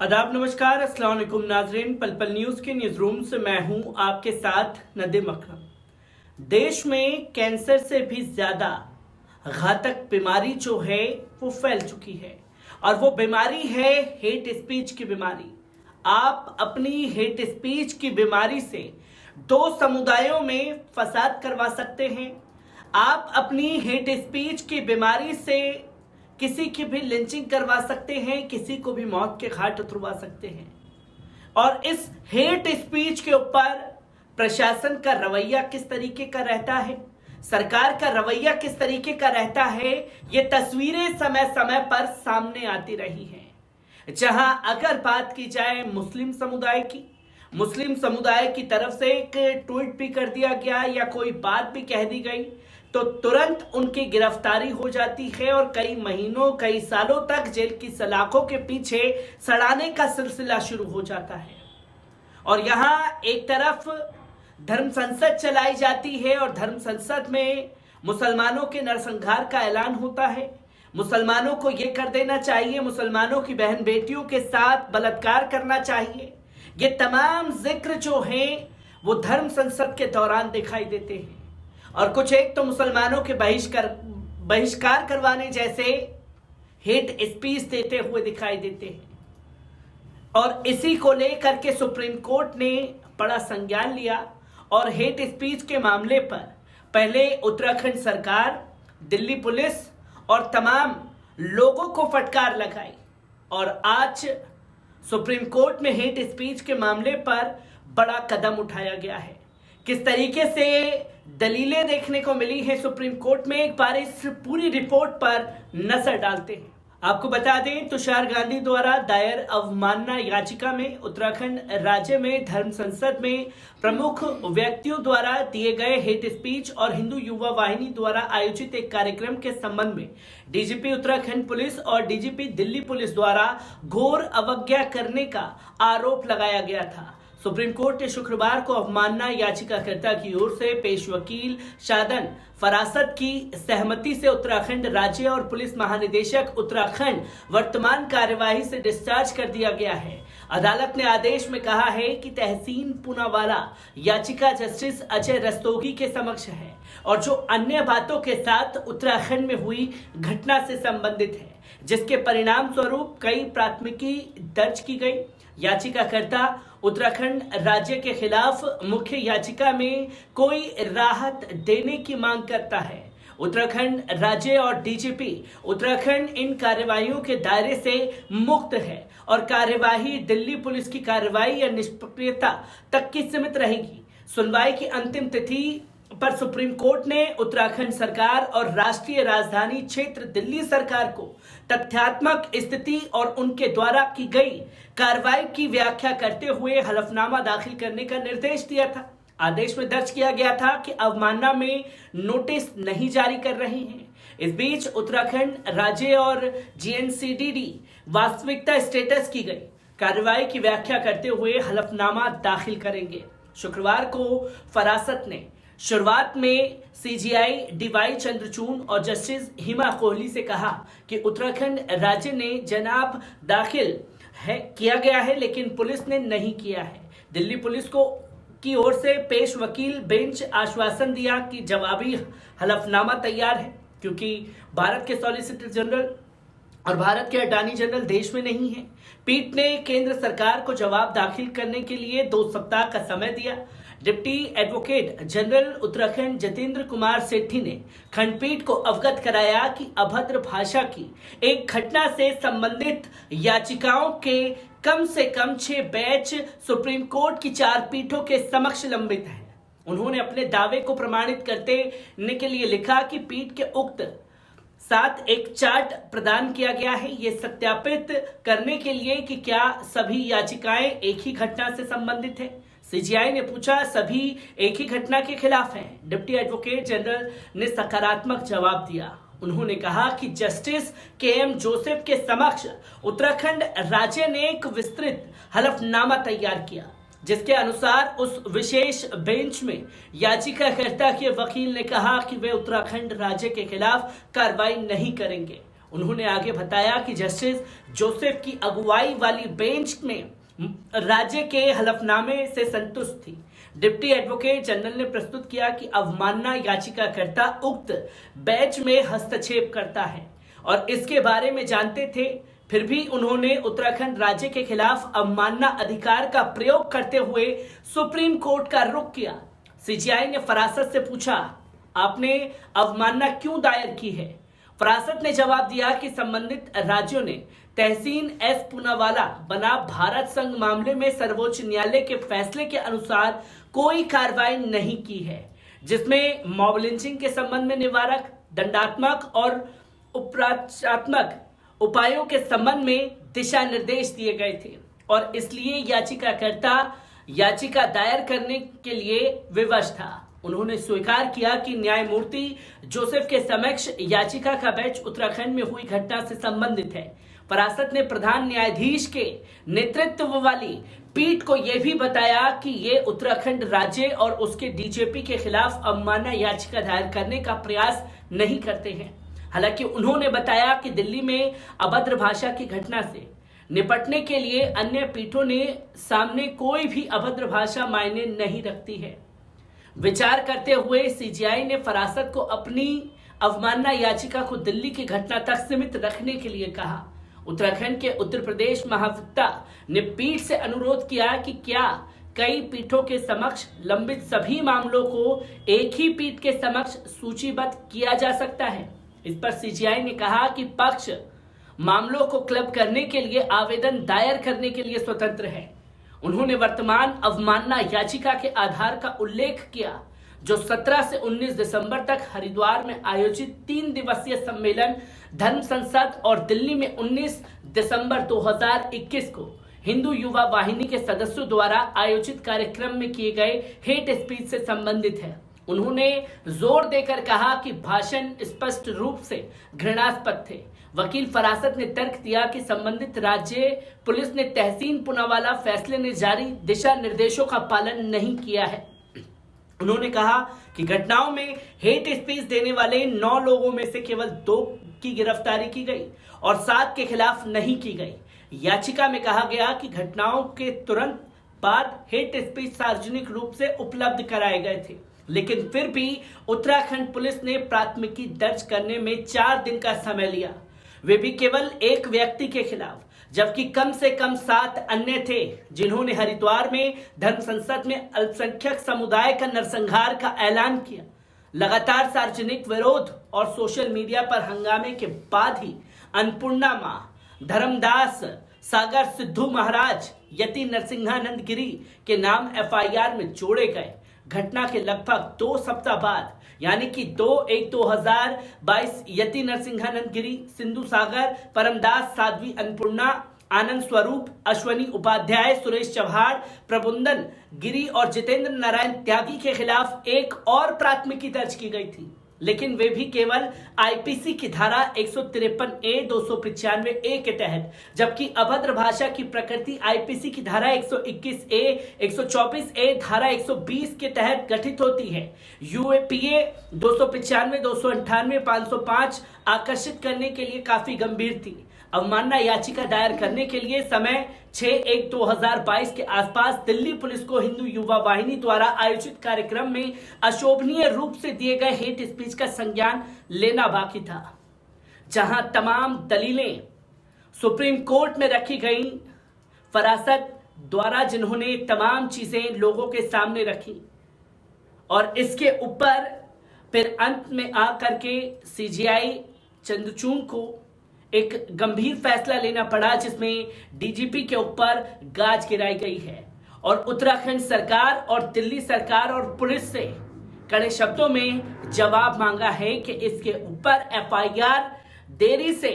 आदाब, नमस्कार, अस्सलाम वालेकुम नाजरीन। पल पल न्यूज़ के न्यूज़ रूम से मैं हूं आपके साथ नदीम अकरम। देश में कैंसर से भी ज़्यादा घातक बीमारी जो है वो फैल चुकी है और वो बीमारी है हेट स्पीच की बीमारी। आप अपनी हेट स्पीच की बीमारी से दो समुदायों में फसाद करवा सकते हैं। आप अपनी हेट स्पीच की बीमारी से किसी की भी लिंचिंग करवा सकते हैं, किसी को भी मौत के घाट उतरवा सकते हैं। और इस हेट स्पीच के ऊपर प्रशासन का रवैया किस तरीके का रहता है, सरकार का रवैया किस तरीके का रहता है, ये तस्वीरें समय समय पर सामने आती रही हैं। जहां अगर बात की जाए मुस्लिम समुदाय की तरफ से एक ट्वीट भी कर दिया गया या कोई बात भी कह दी गई तो तुरंत उनकी गिरफ्तारी हो जाती है और कई महीनों कई सालों तक जेल की सलाखों के पीछे सड़ाने का सिलसिला शुरू हो जाता है। और यहाँ एक तरफ धर्म संसद चलाई जाती है और धर्म संसद में मुसलमानों के नरसंहार का ऐलान होता है। मुसलमानों को ये कर देना चाहिए, मुसलमानों की बहन बेटियों के साथ बलात्कार करना चाहिए। ये तमाम जिक्र जो हैं वो धर्म संसद के दौरान दिखाई देते हैं। और कुछ एक तो मुसलमानों के बहिष्कार करवाने जैसे हेट स्पीच देते हुए दिखाई देते हैं। और इसी को लेकर के सुप्रीम कोर्ट ने बड़ा संज्ञान लिया और हेट स्पीच के मामले पर पहले उत्तराखंड सरकार, दिल्ली पुलिस और तमाम लोगों को फटकार लगाई। और आज सुप्रीम कोर्ट में हेट स्पीच के मामले पर बड़ा कदम उठाया गया है। किस तरीके से दलीलें देखने को मिली है सुप्रीम कोर्ट में, एक बार इस पूरी रिपोर्ट पर नजर डालते हैं। आपको बता दें, तुषार गांधी द्वारा दायर अवमानना याचिका में उत्तराखंड राज्य में धर्म संसद में प्रमुख व्यक्तियों द्वारा दिए गए हेट स्पीच और हिंदू युवा वाहिनी द्वारा आयोजित एक कार्यक्रम के संबंध में डीजीपी उत्तराखंड पुलिस और डीजीपी दिल्ली पुलिस द्वारा घोर अवज्ञा करने का आरोप लगाया गया था। सुप्रीम कोर्ट ने शुक्रवार को अवमानना याचिकाकर्ता की ओर से पेश वकील शादन फरासत की सहमति से उत्तराखंड राज्य और पुलिस महानिदेशक उत्तराखंड वर्तमान कार्यवाही से डिस्चार्ज कर दिया गया है। अदालत ने आदेश में कहा है कि तहसीन पूनावाला याचिका जस्टिस अजय रस्तोगी के समक्ष है और जो अन्य बातों के साथ उत्तराखंड में हुई घटना से संबंधित है, जिसके परिणाम स्वरूप कई प्राथमिकी दर्ज की गई। याचिकाकर्ता उत्तराखंड राज्य के खिलाफ मुख्य याचिका में कोई राहत देने की मांग करता है। उत्तराखंड राज्य और डीजीपी उत्तराखंड इन कार्यवाहियों के दायरे से मुक्त है और कार्यवाही दिल्ली पुलिस की कार्रवाई या निष्क्रियता तक की सीमित रहेगी। सुनवाई की अंतिम तिथि पर सुप्रीम कोर्ट ने उत्तराखंड सरकार और राष्ट्रीय राजधानी क्षेत्र दिल्ली सरकार को तथ्यात्मक स्थिति और उनके द्वारा की गई कार्रवाई की व्याख्या करते हुए हलफनामा दाखिल करने का निर्देश दिया था। आदेश में दर्ज किया गया था कि अवमानना में नोटिस नहीं जारी कर रहे हैं। इस बीच उत्तराखंड राज्य और जीएनसीडीडी वास्तविकता स्टेटस की गई कार्रवाई की व्याख्या करते हुए हलफनामा दाखिल करेंगे। शुक्रवार को फरासत ने शुरुआत में सीजीआई डीवाई चंद्रचूड़ और जस्टिस हिमा कोहली से कहा कि उत्तराखंड राज्य ने जनाब दाखिल किया गया है लेकिन पुलिस ने नहीं किया है। दिल्ली पुलिस की ओर से पेश वकील बेंच आश्वासन दिया कि जवाबी हलफनामा तैयार है, क्योंकि भारत के सॉलिसिटर जनरल और भारत के अटॉर्नी जनरल देश में नहीं है। पीठ ने केंद्र सरकार को जवाब दाखिल करने के लिए 2 सप्ताह का समय दिया। Deputy advocate general Uttarakhand Jatendra Kumar Sethi ने खंडपीठ को अवगत कराया कि अभद्र भाषा की एक घटना से संबंधित याचिकाओं के कम से कम 6 बैच सुप्रीम कोर्ट की 4 पीठों के समक्ष लंबित है। उन्होंने अपने दावे को प्रमाणित करने के लिए लिखा कि पीठ के उक्त साथ एक चार्ट प्रदान किया गया है, ये सत्यापित करने के लिए कि क्या सभी याचिकाएं एक ही घटना से संबंधित है। सीजीआई ने पूछा, सभी एक ही घटना के खिलाफ हैं। डिप्टी एडवोकेट जनरल ने सकारात्मक जवाब दिया। उन्होंने कहा कि जस्टिस केएम जोसेफ के समक्ष उत्तराखंड राज्य ने एक विस्तृत हलफनामा तैयार किया, जिसके अनुसार उस विशेष बेंच में याचिकाकर्ता के वकील ने कहा कि वे उत्तराखंड राज्य के खिलाफ कार्रवाई नहीं करेंगे। उन्होंने आगे बताया कि जस्टिस जोसेफ की अगुवाई वाली बेंच में राज्य के हलफनामे से संतुष्ट थी। डिप्टी एडवोकेट जनरल ने प्रस्तुत किया कि अवमानना याचिकाकर्ता उक्त बेंच में हस्तक्षेप करता है और इसके बारे में जानते थे, फिर भी उन्होंने उत्तराखंड राज्य के खिलाफ अवमानना अधिकार का प्रयोग करते हुए सुप्रीम कोर्ट का रुख किया। सीजीआई ने फरासत से पूछा, आपने अवमानना क्यों दायर की है? फरासत ने जवाब दिया कि संबंधित राज्यों ने तहसीन एस पूनावाला बना भारत संघ मामले में सर्वोच्च न्यायालय के फैसले के अनुसार कोई कार्रवाई नहीं की है, जिसमें मॉब लिंचिंग के संबंध में निवारक, दंडात्मक और उपचारात्मक उपायों के संबंध में दिशा निर्देश दिए गए थे और इसलिए याचिकाकर्ता याचिका दायर करने के लिए विवश था। उन्होंने स्वीकार किया कि न्यायमूर्ति जोसेफ के समक्ष याचिका का बेंच उत्तराखंड में हुई घटना से संबंधित है। फरासत ने प्रधान न्यायाधीश के नेतृत्व वाली पीठ को यह भी बताया कि ये उत्तराखंड राज्य और उसके डीजीपी के खिलाफ अवमानना याचिका दायर करने का प्रयास नहीं करते हैं। हालांकि उन्होंने बताया कि दिल्ली में अभद्र भाषा की घटना से निपटने के लिए अन्य पीठों ने सामने कोई भी अभद्र भाषा मायने नहीं रखती है। विचार करते हुए सीजीआई ने फरासत को अपनी अवमानना याचिका को दिल्ली की घटना तक सीमित रखने के लिए कहा। उत्तराखंड के उत्तर प्रदेश महावक्ता ने पीठ से अनुरोध किया कि क्या कई पीठों के समक्ष लंबित सभी मामलों को एक ही पीठ के समक्ष सूचीबद्ध किया जा सकता है। इस पर सीजीआई ने कहा कि पक्ष मामलों को क्लब करने के लिए आवेदन दायर करने के लिए स्वतंत्र है। उन्होंने वर्तमान अवमानना याचिका के आधार का उल्लेख किया, जो 17 से 19 दिसंबर तक हरिद्वार में आयोजित 3 दिवसीय सम्मेलन धर्म संसद और दिल्ली में 19 दिसंबर 2021 को हिंदू युवा वाहिनी के सदस्यों द्वारा आयोजित कार्यक्रम में किए गए हेट स्पीच से संबंधित है। उन्होंने जोर देकर कहा कि भाषण स्पष्ट रूप से घृणास्पद थे। वकील फरासत ने तर्क दिया कि संबंधित राज्य पुलिस ने तहसीन पूनावाला फैसले ने जारी दिशा निर्देशों का पालन नहीं किया है। उन्होंने कहा कि घटनाओं में हेट स्पीच देने वाले 9 लोगों में से केवल 2 की गिरफ्तारी की गई और 7 के खिलाफ नहीं की गई। याचिका में कहा गया कि घटनाओं के तुरंत बाद हेट स्पीच सार्वजनिक रूप से उपलब्ध कराए गए थे, लेकिन फिर भी उत्तराखंड पुलिस ने प्राथमिकी दर्ज करने में 4 दिन का समय लिया, वे भी केवल एक व्यक्ति के खिलाफ, जबकि कम से कम 7 अन्य थे जिन्होंने हरिद्वार में धर्म संसद में अल्पसंख्यक समुदाय का नरसंहार का ऐलान किया। लगातार सार्वजनिक विरोध और सोशल मीडिया पर हंगामे के बाद ही अन्नपूर्णा मां, धर्मदास सागर सिद्धू महाराज, यति नरसिंहानंद गिरी के नाम एफआईआर में जोड़े गए। घटना के लगभग 2 सप्ताह बाद यानी कि 2/1/2022 यति नरसिंहानंद गिरी, सिंधु सागर, परमदास, साध्वी अन्नपूर्णा, आनंद स्वरूप, अश्वनी उपाध्याय, सुरेश चव्हाण, प्रबुंदन गिरी और जितेंद्र नारायण त्यागी के खिलाफ एक और प्राथमिकी दर्ज की गई थी, लेकिन वे भी केवल आईपीसी की धारा 153A, 295A के तहत, जबकि अभद्र भाषा की प्रकृति आईपीसी की धारा 121A, 124A, धारा 120 के तहत गठित होती है। यूएपीए 295, 298, 505 आकर्षित करने के लिए काफी गंभीर थी। अवमानना याचिका दायर करने के लिए समय 6/1/2022 के आसपास दिल्ली पुलिस को हिंदू युवा वाहिनी द्वारा आयोजित कार्यक्रम में अशोभनीय रूप से दिए गए हेट स्पीच का संज्ञान लेना बाकी था, जहां तमाम दलीलें सुप्रीम कोर्ट में रखी गई। फरासत द्वारा जिन्होंने तमाम चीजें लोगों के सामने रखी और इसके ऊपर फिर अंत में आकर के सीजीआई चंद्रचूड़ को एक गंभीर फैसला लेना पड़ा, जिसमें डीजीपी के ऊपर गाज गिराई गई है और उत्तराखंड सरकार और दिल्ली सरकार और पुलिस से कड़े शब्दों में जवाब मांगा है कि इसके ऊपर एफआईआर देरी से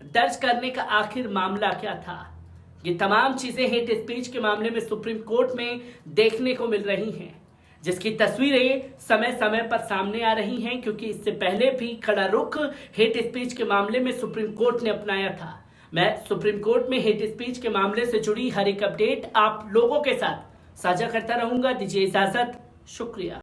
दर्ज करने का आखिर मामला क्या था। ये तमाम चीजें हेट स्पीच के मामले में सुप्रीम कोर्ट में देखने को मिल रही हैं, जिसकी तस्वीरें समय समय पर सामने आ रही हैं, क्योंकि इससे पहले भी कड़ा रुख हेट स्पीच के मामले में सुप्रीम कोर्ट ने अपनाया था। मैं सुप्रीम कोर्ट में हेट स्पीच के मामले से जुड़ी हर एक अपडेट आप लोगों के साथ साझा करता रहूंगा। दीजिए इजाजत, शुक्रिया।